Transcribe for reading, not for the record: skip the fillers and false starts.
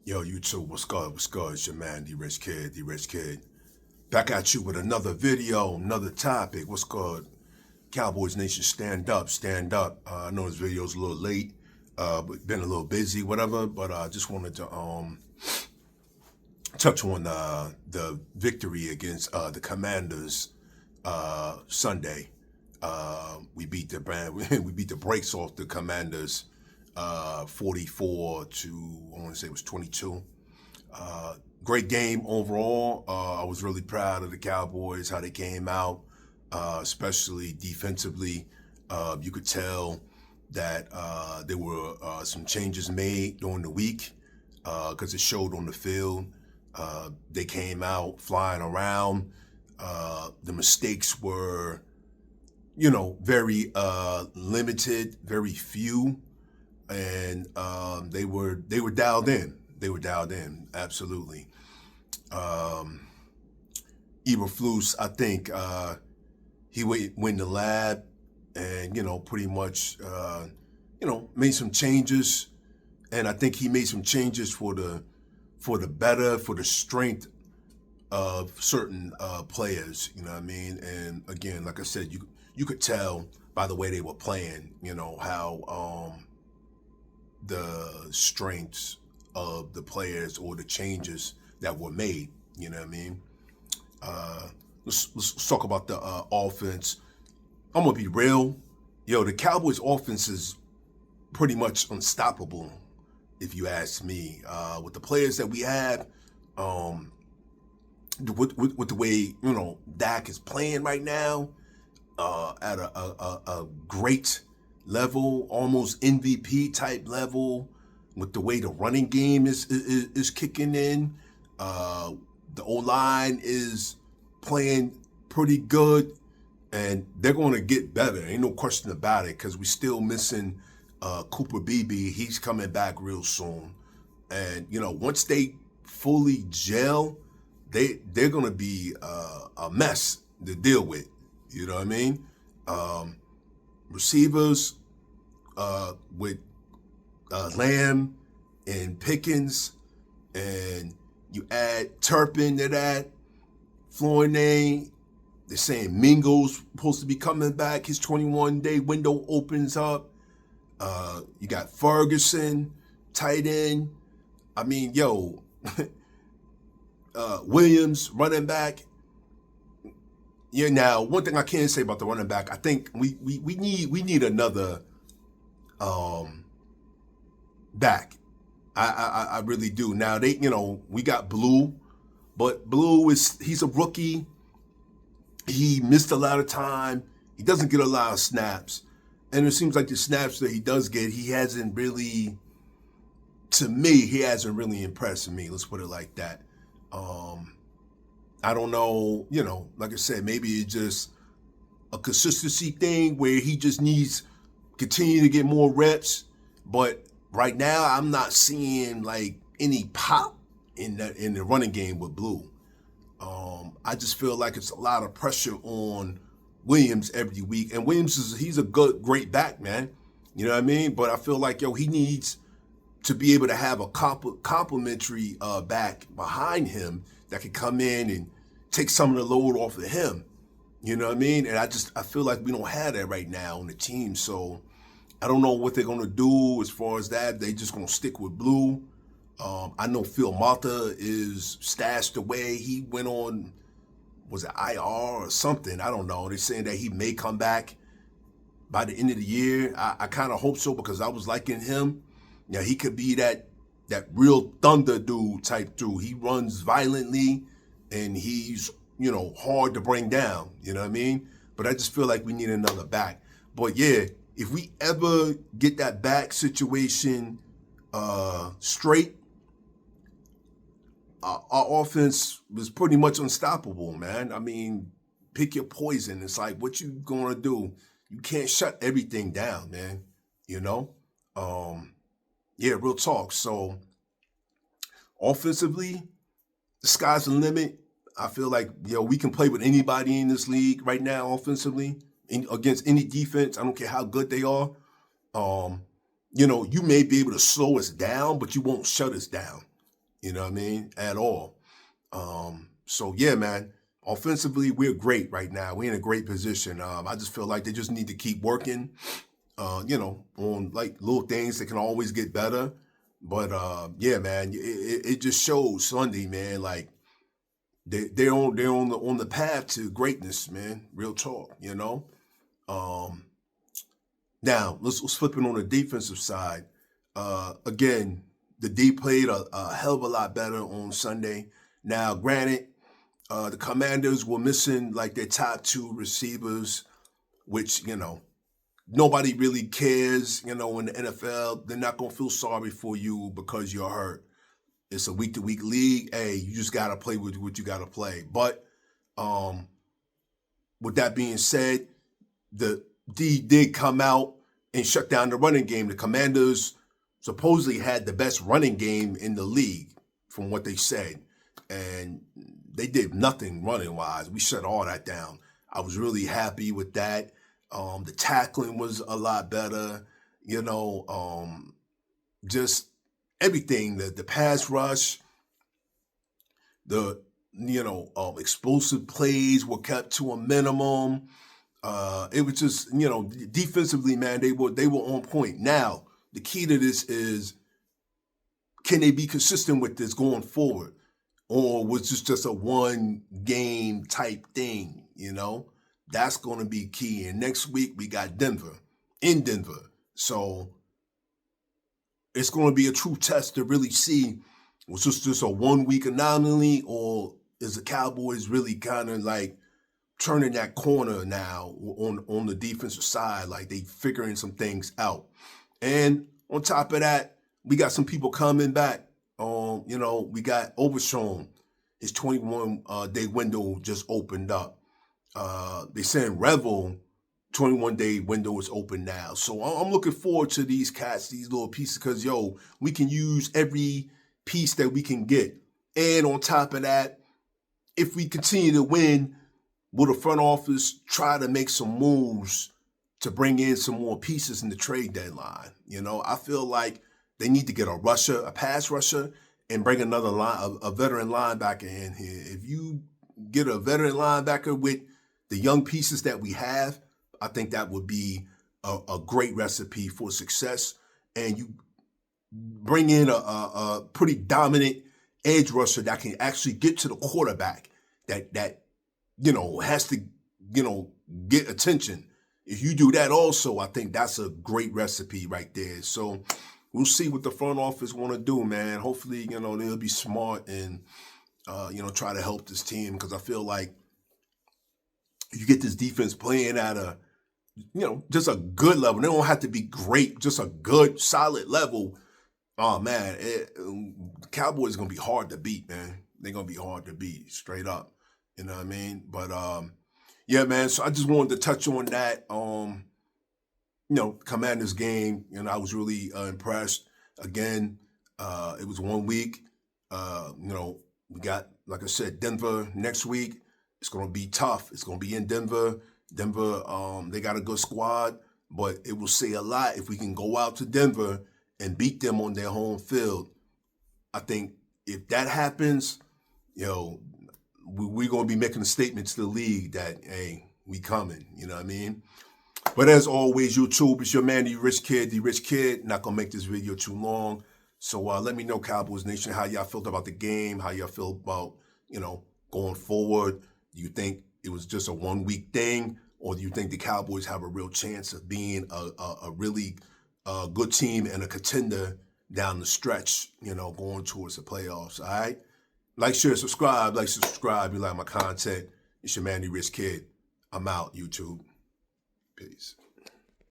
Yo, YouTube, what's good? What's good? It's your man, the rich kid. Back at you with another video, another topic. What's good? Cowboys Nation, stand up, stand up. I know this video's a little late, but been a little busy, whatever. But I just wanted to touch on the victory against the Commanders Sunday. We beat the we beat the brakes off the Commanders 44 to, I want to say it was 22. Great game overall. I was really proud of the Cowboys, how they came out, especially defensively. You could tell that there were some changes made during the week because it showed on the field. They came out flying around. The mistakes were, very limited, very few, and they were dialed in. They were dialed in, absolutely. Eberflus, I think he went in the lab and pretty much made some changes, and I think he made some changes for the better, for the strength of certain players. You know what I mean? And again, like I said, you could tell by the way they were playing, how the strengths of the players or the changes that were made. You know what I mean? Let's talk about the offense. I'm gonna be real. The Cowboys' offense is pretty much unstoppable, if you ask me. With the players that we have, with the way Dak is playing right now, at a great level, almost MVP type level, with the way the running game is kicking in. The O-line is playing pretty good, and they're going to get better. Ain't no question about it, because we're still missing Cooper Beebe. He's coming back real soon. And, once they fully gel, they're going to be a mess to deal with. You know what I mean? Receivers with Lamb and Pickens, and you add Turpin to that, Flournoy. They're saying Mingo's supposed to be coming back. His 21-day window opens up. You got Ferguson, tight end. I mean, Williams, running back. Yeah. Now, one thing I can say about the running back, I think we need another back. I really do. Now we got Blue, but he's a rookie. He missed a lot of time. He doesn't get a lot of snaps, and it seems like the snaps that he does get, he hasn't really impressed me. Let's put it like that. I don't know, like I said, maybe it's just a consistency thing where he just needs continue to get more reps. But right now, I'm not seeing like any pop in the running game with Blue. I just feel like it's a lot of pressure on Williams every week, and he's a great back, man. You know what I mean? But I feel like he needs to be able to have a complimentary back behind him that can come in and take some of the load off of him. You know what I mean? And I feel like we don't have that right now on the team. So I don't know what they're going to do as far as that. They just going to stick with Blue. I know Phil Mata is stashed away. He went on, was it IR or something? I don't know. They're saying that he may come back by the end of the year. I kind of hope so, because I was liking him. Yeah, he could be that real thunder dude type dude. He runs violently, and he's, hard to bring down. You know what I mean? But I just feel like we need another back. But yeah, if we ever get that back situation straight, our offense was pretty much unstoppable, man. I mean, pick your poison. It's like, what you gonna do? You can't shut everything down, man. Yeah, real talk. So offensively, the sky's the limit. I feel like we can play with anybody in this league right now offensively, against any defense. I don't care how good they are. You may be able to slow us down, but you won't shut us down. You know what I mean? At all. So yeah, man. Offensively, we're great right now. We're in a great position. I just feel like they just need to keep working. On like little things that can always get better. But yeah, man, it just shows Sunday, man. Like they're on the path to greatness, man. Real talk, you know. Um, Now let's flip it on the defensive side. Again, the D played a hell of a lot better on Sunday. Now, granted, the Commanders were missing like their top two receivers, which nobody really cares. In the NFL, they're not gonna feel sorry for you because you're hurt. It's a week to week league. Hey, you just gotta play with what you gotta play. But um, with that being said, the D did come out and shut down the running game. The Commanders supposedly had the best running game in the league, from what they said. And they did nothing running wise. We shut all that down. I was really happy with that. The tackling was a lot better, just everything. The pass rush, the explosive plays were kept to a minimum. It was just, defensively, man, they were on point. Now, the key to this is, can they be consistent with this going forward? Or was this just a one game type thing, That's going to be key. And next week we got Denver, in Denver. So it's going to be a true test to really see, was this just a 1 week anomaly, or is the Cowboys really kind of like turning that corner now on the defensive side? Like they figuring some things out. And on top of that, we got some people coming back. We got Overshown. His 21-day window just opened up. They saying Revel 21-day window is open now. So I'm looking forward to these cats, these little pieces, because we can use every piece that we can get. And on top of that, if we continue to win, will the front office try to make some moves to bring in some more pieces in the trade deadline? I feel like they need to get a pass rusher, and bring another a veteran linebacker in here. If you get a veteran linebacker with the young pieces that we have, I think that would be a great recipe for success. And you bring in a pretty dominant edge rusher that can actually get to the quarterback, that has to, get attention. If you do that also, I think that's a great recipe right there. So we'll see what the front office want to do, man. Hopefully, they'll be smart and, try to help this team, because I feel like you get this defense playing at a, just a good level. They don't have to be great, just a good, solid level. Oh, man, the Cowboys are going to be hard to beat, man. They're going to be hard to beat, straight up. You know what I mean? But, yeah, man, so I just wanted to touch on that. Commanders game, I was really impressed. Again, it was 1 week. We got, like I said, Denver next week. It's going to be tough. It's going to be in Denver. Denver, they got a good squad, but it will say a lot if we can go out to Denver and beat them on their home field. I think if that happens, we're going to be making a statement to the league that, hey, we coming. You know what I mean? But as always, YouTube, it's your man, the Rich Kid. Not going to make this video too long. So let me know, Cowboys Nation, how y'all felt about the game, how y'all feel about, going forward. Do you think it was just a 1 week thing, or do you think the Cowboys have a real chance of being a really good team and a contender down the stretch, going towards the playoffs? All right? Like, share, subscribe. You like my content. It's your man, the Rich Kid. I'm out, YouTube. Peace.